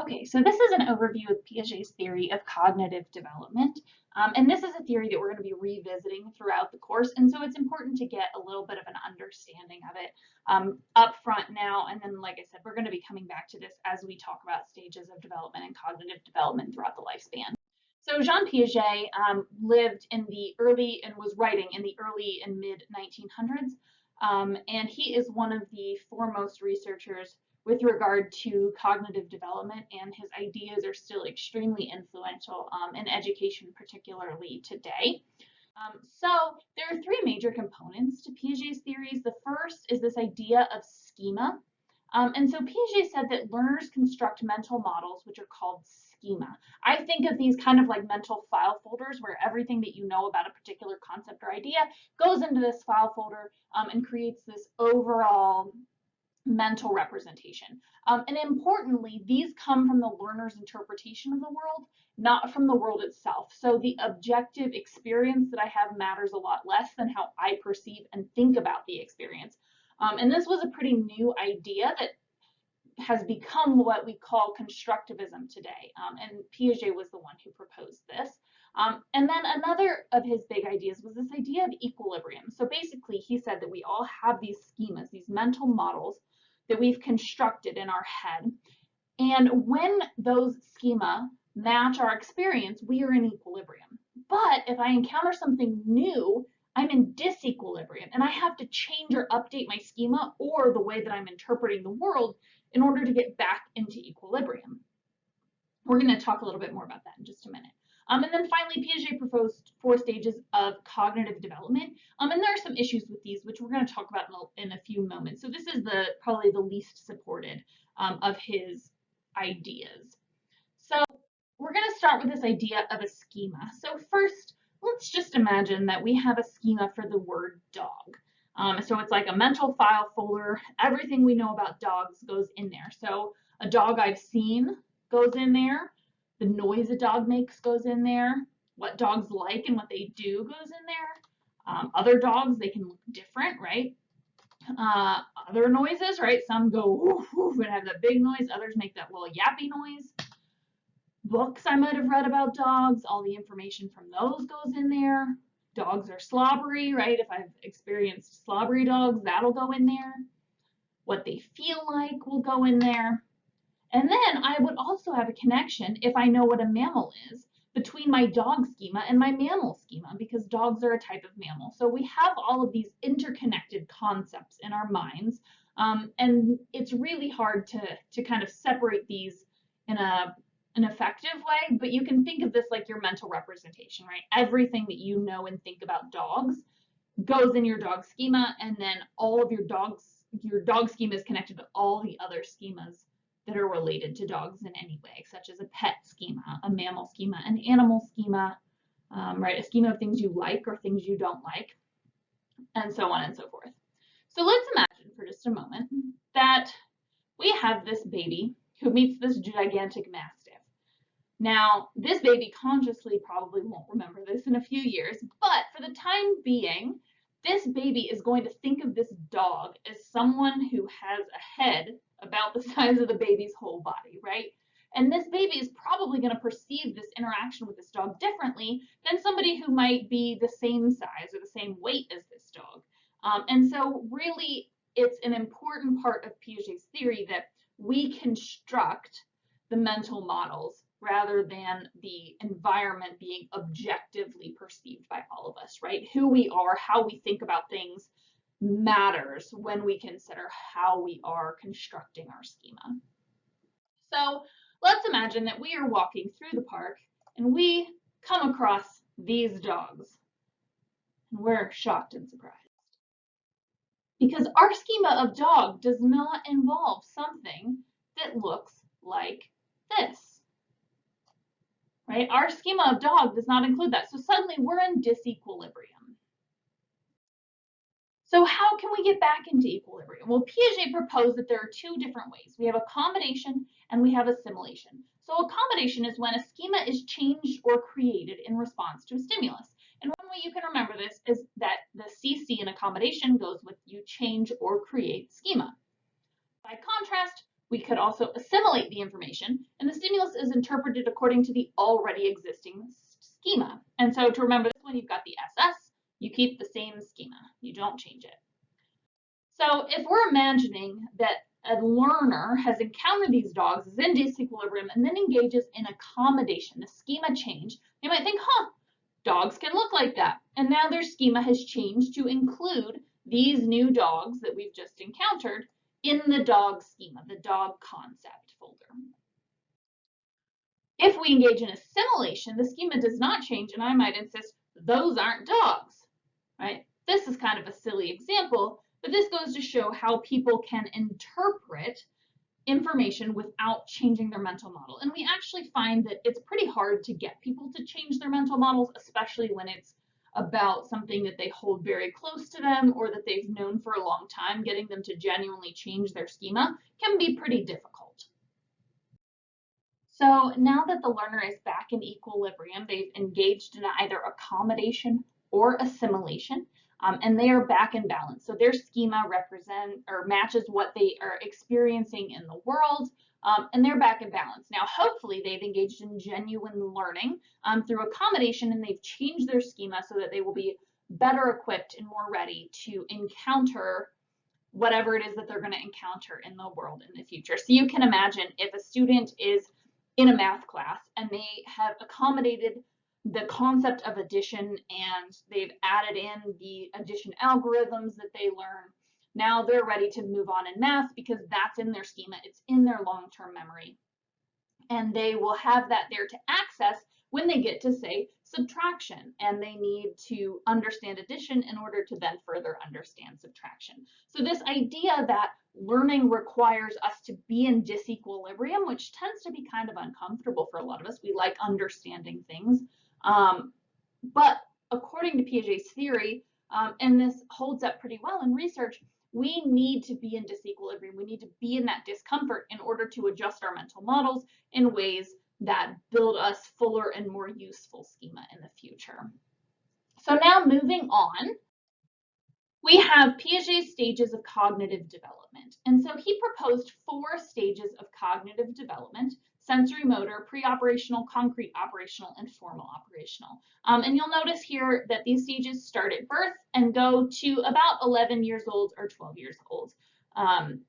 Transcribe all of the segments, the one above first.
Okay, so this is an overview of Piaget's theory of cognitive development. And this is a theory that we're going to be revisiting throughout the course. And so it's important to get a little bit of an understanding of it up front now. And then, like I said, we're going to be coming back to this as we talk about stages of development and cognitive development throughout the lifespan. So Jean Piaget lived in the early and was writing in the early and mid 1900s. And he is one of the foremost researchers with regard to cognitive development, and his ideas are still extremely influential in education, particularly today. So there are three major components to Piaget's theories. The first is this idea of schema. And so Piaget said that learners construct mental models, which are called schema. I think of these kind of like mental file folders where everything that you know about a particular concept or idea goes into this file folder and creates this overall mental representation. And importantly, these come from the learner's interpretation of the world, not from the world itself. So the objective experience that I have matters a lot less than how I perceive and think about the experience. And this was a pretty new idea that has become what we call constructivism today. And Piaget was the one who proposed this. And then another of his big ideas was this idea of equilibrium. So basically, he said that we all have these schemas, these mental models that we've constructed in our head. And when those schema match our experience, we are in equilibrium. But if I encounter something new, I'm in disequilibrium, and I have to change or update my schema or the way that I'm interpreting the world in order to get back into equilibrium. We're going to talk a little bit more about that in just a minute. And then finally, Piaget proposed 4 stages of cognitive development. And there are some issues with these, which we're going to talk about in a few moments. So this is probably the least supported of his ideas. So we're going to start with this idea of a schema. So first, let's just imagine that we have a schema for the word dog. So it's like a mental file folder. Everything we know about dogs goes in there. So a dog I've seen goes in there. The noise a dog makes goes in there. What dogs like and what they do goes in there. Other dogs, they can look different, right? Other noises, right? Some go woof, woof, and have that big noise. Others make that little yappy noise. Books I might have read about dogs, all the information from those goes in there. Dogs are slobbery, right? If I've experienced slobbery dogs, that'll go in there. What they feel like will go in there. And then I would also have a connection, if I know what a mammal is, between my dog schema and my mammal schema, because dogs are a type of mammal. So we have all of these interconnected concepts in our minds, and it's really hard to kind of separate these in an effective way, but you can think of this like your mental representation, right? Everything that you know and think about dogs goes in your dog schema, and then all of your dog schema is connected to all the other schemas that are related to dogs in any way, such as a pet schema, a mammal schema, an animal schema, right? A schema of things you like or things you don't like, and so on and so forth. So let's imagine for just a moment that we have this baby who meets this gigantic mastiff. Now, this baby consciously probably won't remember this in a few years, but for the time being, this baby is going to think of this dog as someone who has a head about the size of the baby's whole body, right? And this baby is probably going to perceive this interaction with this dog differently than somebody who might be the same size or the same weight as this dog. And so really, it's an important part of Piaget's theory that we construct the mental models rather than the environment being objectively perceived by all of us, right? Who we are, how we think about things matters when we consider how we are constructing our schema. So let's imagine that we are walking through the park and we come across these dogs. And we're shocked and surprised. Because our schema of dog does not involve something that looks like this. Right? Our schema of dog does not include that. So suddenly we're in disequilibrium. So how can we get back into equilibrium? Well, Piaget proposed that there are 2 different ways. We have accommodation and we have assimilation. So accommodation is when a schema is changed or created in response to a stimulus. And one way you can remember this is that the CC in accommodation goes with you change or create schema. By contrast, We could also assimilate the information, and the stimulus is interpreted according to the already existing schema. And so to remember this one, you've got the SS, you keep the same schema, you don't change it. So if we're imagining that a learner has encountered these dogs, is in disequilibrium, and then engages in accommodation, the schema change, they might think, dogs can look like that. And now their schema has changed to include these new dogs that we've just encountered in the dog schema, the dog concept folder. If we engage in assimilation, the schema does not change, and I might insist those aren't dogs, right? This is kind of a silly example, but this goes to show how people can interpret information without changing their mental model. And we actually find that it's pretty hard to get people to change their mental models, especially when it's about something that they hold very close to them or that they've known for a long time. Getting them to genuinely change their schema can be pretty difficult. So now that the learner is back in equilibrium, they've engaged in either accommodation or assimilation, and they are back in balance. So their schema matches what they are experiencing in the world, and they're back in balance. Now, hopefully they've engaged in genuine learning through accommodation, and they've changed their schema so that they will be better equipped and more ready to encounter whatever it is that they're going to encounter in the world in the future. So you can imagine if a student is in a math class and they have accommodated the concept of addition and they've added in the addition algorithms that they learn. Now they're ready to move on in math because that's in their schema, it's in their long-term memory. And they will have that there to access when they get to, say, subtraction, and they need to understand addition in order to then further understand subtraction. So this idea that learning requires us to be in disequilibrium, which tends to be kind of uncomfortable for a lot of us. We like understanding things. But according to Piaget's theory, and this holds up pretty well in research, we need to be in disequilibrium. We need to be in that discomfort in order to adjust our mental models in ways that build us fuller and more useful schema in the future. So now moving on, we have Piaget's stages of cognitive development. And so he proposed 4 stages of cognitive development: sensory motor, pre-operational, concrete operational, and formal operational. And you'll notice here that these stages start at birth and go to about 11 years old or 12 years old. And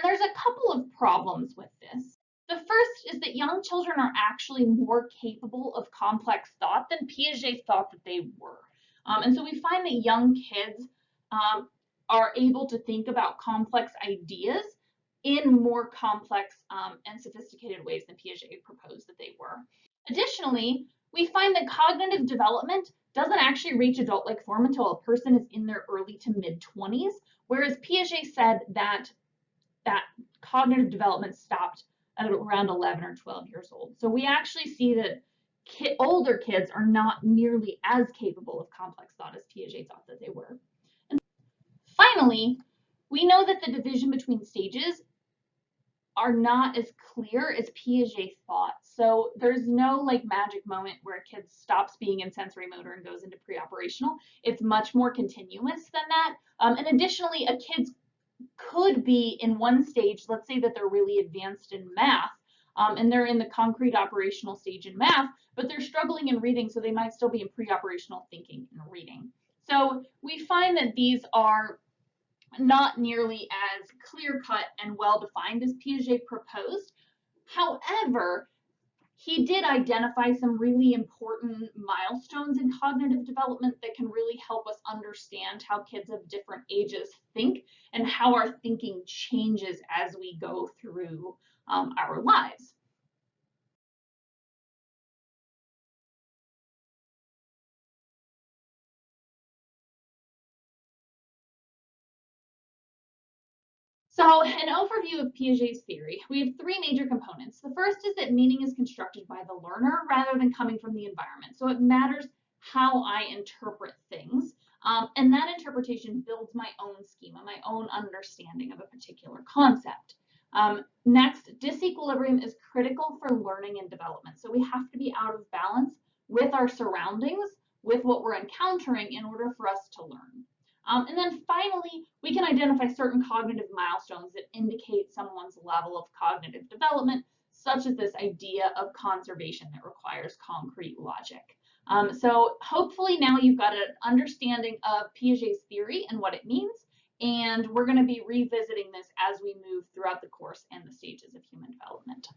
there's a couple of problems with this. The first is that young children are actually more capable of complex thought than Piaget thought that they were. And so we find that young kids are able to think about complex ideas in more complex and sophisticated ways than Piaget proposed that they were. Additionally, we find that cognitive development doesn't actually reach adult-like form until a person is in their early to mid-20s, whereas Piaget said that cognitive development stopped at around 11 or 12 years old. So we actually see that older kids are not nearly as capable of complex thought as Piaget thought that they were. And finally, we know that the division between stages are not as clear as Piaget thought. So there's no like magic moment where a kid stops being in sensory motor and goes into pre-operational. It's much more continuous than that. And additionally, a kid could be in one stage, let's say that they're really advanced in math, and they're in the concrete operational stage in math, but they're struggling in reading, so they might still be in pre-operational thinking and reading. So we find that these are not nearly as clear-cut and well-defined as Piaget proposed. However, he did identify some really important milestones in cognitive development that can really help us understand how kids of different ages think and how our thinking changes as we go through our lives. So an overview of Piaget's theory, we have 3 major components. The first is that meaning is constructed by the learner rather than coming from the environment. So it matters how I interpret things. And that interpretation builds my own schema, my own understanding of a particular concept. Next, disequilibrium is critical for learning and development. So we have to be out of balance with our surroundings, with what we're encountering in order for us to learn. And then finally, we can identify certain cognitive milestones that indicate someone's level of cognitive development, such as this idea of conservation that requires concrete logic. So hopefully now you've got an understanding of Piaget's theory and what it means, and we're going to be revisiting this as we move throughout the course and the stages of human development.